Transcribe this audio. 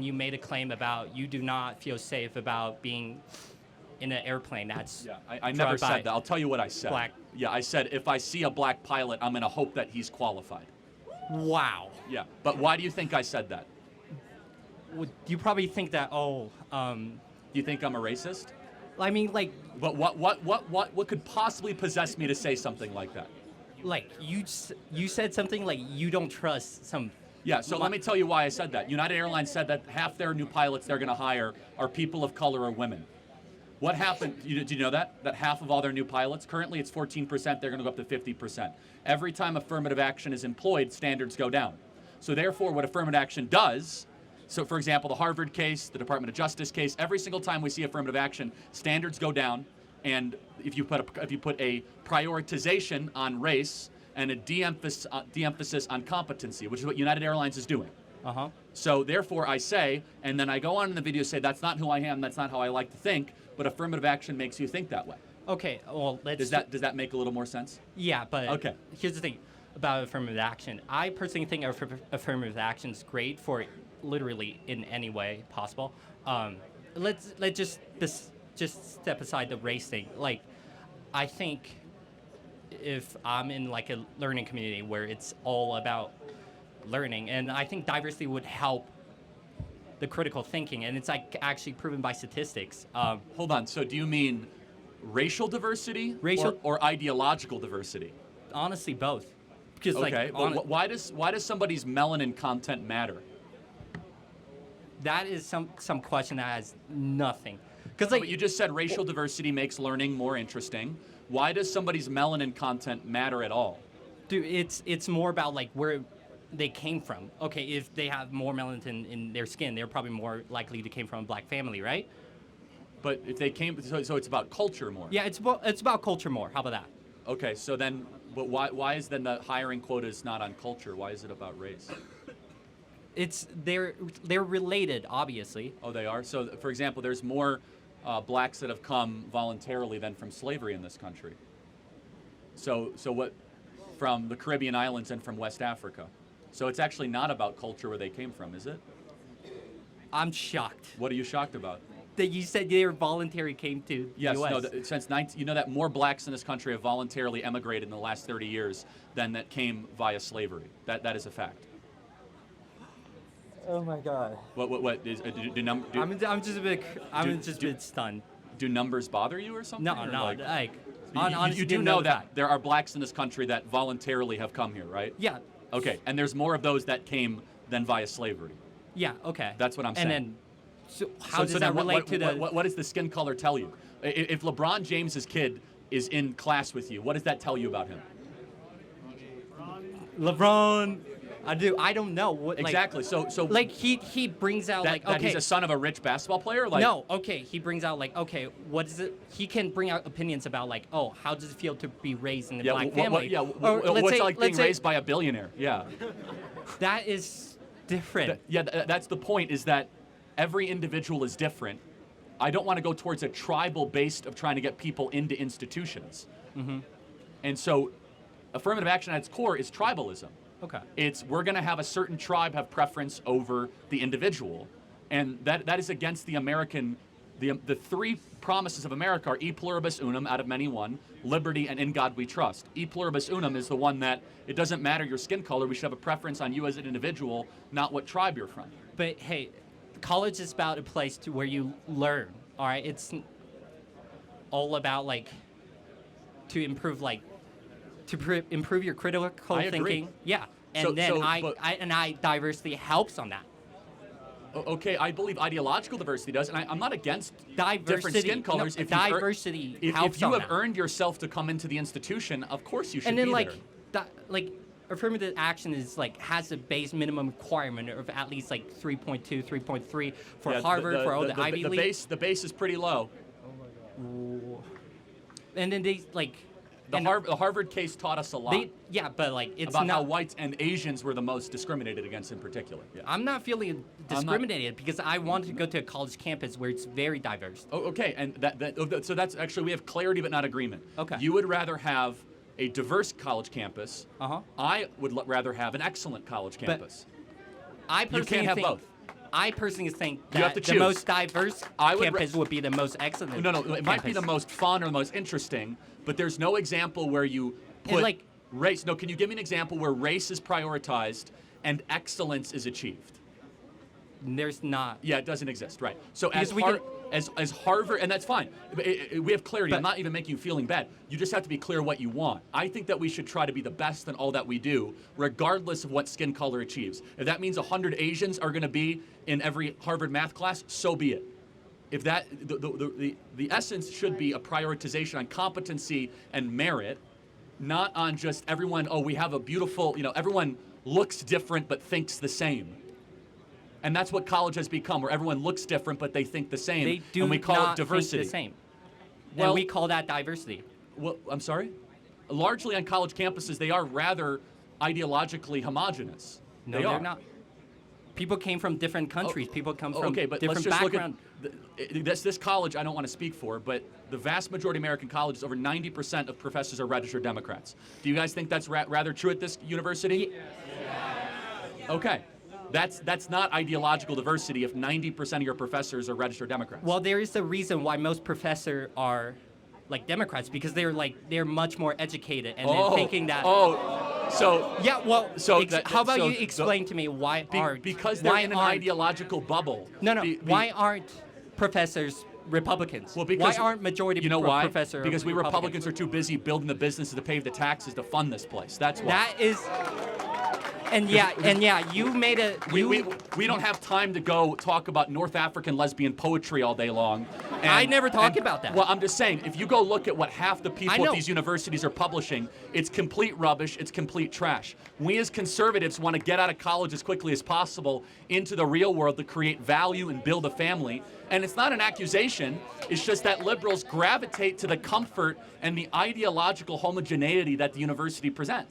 conversation, you made a claim about you do not feel safe about being in an airplane that's I never said that. I'll tell you what I said. Black. Yeah, I said if I see a black pilot, I'm going to hope that he's qualified. Wow. Yeah, but why do you think I said that? You probably think that, Do you think I'm a racist? I mean, like... But what could possibly possess me to say something like that? Like, you said something like you don't trust some... Yeah, so let me tell you why I said that. United Airlines said that half their new pilots they're going to hire are people of color or women. What happened? Did you know that? That half of all their new pilots, currently it's 14%, they're going to go up to 50%. Every time affirmative action is employed, standards go down. So therefore, what affirmative action does, so for example, the Harvard case, the Department of Justice case, every single time we see affirmative action, standards go down, and if you put a prioritization on race and a de-emphasis on competency, which is what United Airlines is doing. So therefore I say, and then I go on in the video say, that's not who I am, that's not how I like to think, but affirmative action makes you think that way. Okay, well, Does that make a little more sense? Yeah, but okay. Here's the thing about affirmative action. I personally think affirmative action is great for literally in any way possible. Let's just step aside the race thing. Like, I think if I'm in like a learning community where it's all about learning, and I think diversity would help the critical thinking, and it's like actually proven by statistics. Hold on. So do you mean racial diversity, or ideological diversity? Honestly, both. Because okay. Why does somebody's melanin content matter? That is some question that has nothing. Because like but you just said racial diversity makes learning more interesting. Why does somebody's melanin content matter at all? Dude, it's more about like where they came from. Okay, if they have more melanin in their skin, they're probably more likely to came from a black family, right? But if they came, so it's about culture more. Yeah, it's about culture more. How about that? Okay, so then, but why is then the hiring quotas not on culture? Why is it about race? They're related, obviously. Oh, they are? So, for example, there's more blacks that have come voluntarily than from slavery in this country. So what, from the Caribbean islands and from West Africa. So it's actually not about culture where they came from, is it? I'm shocked. What are you shocked about? That you said their voluntary came to the U.S. No, you know that more blacks in this country have voluntarily emigrated in the last 30 years than that came via slavery. That is a fact. Oh my God. What is I'm just a bit stunned. Do numbers bother you or something? No, you do know that there are blacks in this country that voluntarily have come here, right? Yeah. Okay, and there's more of those that came than via slavery. Yeah, okay. That's what I'm saying. And then, how does that relate to the... What does the skin color tell you? If LeBron James's kid is in class with you, what does that tell you about him? LeBron... I don't know. What, exactly. So like he brings out that, that he's a son of a rich basketball player. Like no. Okay. He brings out like okay. What is it? He can bring out opinions about like oh how does it feel to be raised in a black family? What's it like being raised by a billionaire? Yeah. That is different. That's the point. Is that every individual is different. I don't want to go towards a tribal based of trying to get people into institutions. Mm-hmm. And so, affirmative action at its core is tribalism. Okay. It's we're going to have a certain tribe have preference over the individual, and that is against the American. The three promises of America are e pluribus unum, out of many one, liberty, and in God we trust. E pluribus unum is the one that it doesn't matter your skin color. We should have a preference on you as an individual, not what tribe you're from. But hey, college is about a place to where you learn. All right, it's all about like to improve improve your critical thinking. Yeah, and diversity helps on that. Okay, I believe ideological diversity does, and I'm not against diversity, different skin colors. No, diversity helps if you have that. earned yourself to come into the institution, of course you should. And then be there. Affirmative action is has a base minimum requirement of at least 3.2, 3.3 for Harvard, for all the Ivy League. The base is pretty low. Oh my God. And then they The Harvard case taught us a lot. It's about not how whites and Asians were the most discriminated against in particular. Yeah. I'm not feeling discriminated because I want to go to a college campus where it's very diverse. Oh, okay, and so that's actually we have clarity but not agreement. Okay. You would rather have a diverse college campus. Uh-huh. I would rather have an excellent college campus. I personally you can't have both. I personally think You have that to the choose. most diverse I would campus would be the most excellent. No, it might be the campus. most fun or the most interesting, but there's no example where you put like- race. No, can you give me an example where race is prioritized and excellence is achieved? There's not. Yeah, it doesn't exist, right? So Because as Harvard, and that's fine. We have clarity. I'm But- not even making you feeling bad. You just have to be clear what you want. I think that we should try to be the best in all that we do, regardless of what skin color achieves. If that means 100 Asians are going to be in every Harvard math class, so be it. If that the essence should be a prioritization on competency and merit, not on just everyone. Oh, we have a beautiful. Everyone looks different but thinks the same. And that's what college has become, where everyone looks different, but they think the same. They do and we call not it diversity. think the same. Well- and we call that diversity. Well, I'm sorry? Largely on college campuses, they are rather ideologically homogenous. No, they they're are. not. People came from different countries. People come from Okay, but different let's just backgrounds. look at this college. I don't want to speak for, but the vast majority of American colleges, over 90% of professors are registered Democrats. Do you guys think that's rather true at this university? Okay. That's not ideological diversity if 90% of your professors are registered Democrats. Well, there is a reason why most professors are like Democrats, because they're much more educated and they're thinking that. So Yeah, well, So how about so you explain to me why aren't because they're why in an aren't- ideological bubble. No. Why aren't professors Republicans? Well, because why aren't majority why? professor Because we Republicans are too busy building the businesses to pay the taxes to fund this place. That's why. That is. And you made a. We don't have time to go talk about North African lesbian poetry all day long. I never talk about that. Well, I'm just saying, if you go look at what half the I people know. at these universities are publishing, it's complete rubbish, it's complete trash. We as conservatives want to get out of college as quickly as possible into the real world to create value and build a family. And it's not an accusation, it's just that liberals gravitate to the comfort and the ideological homogeneity that the university presents.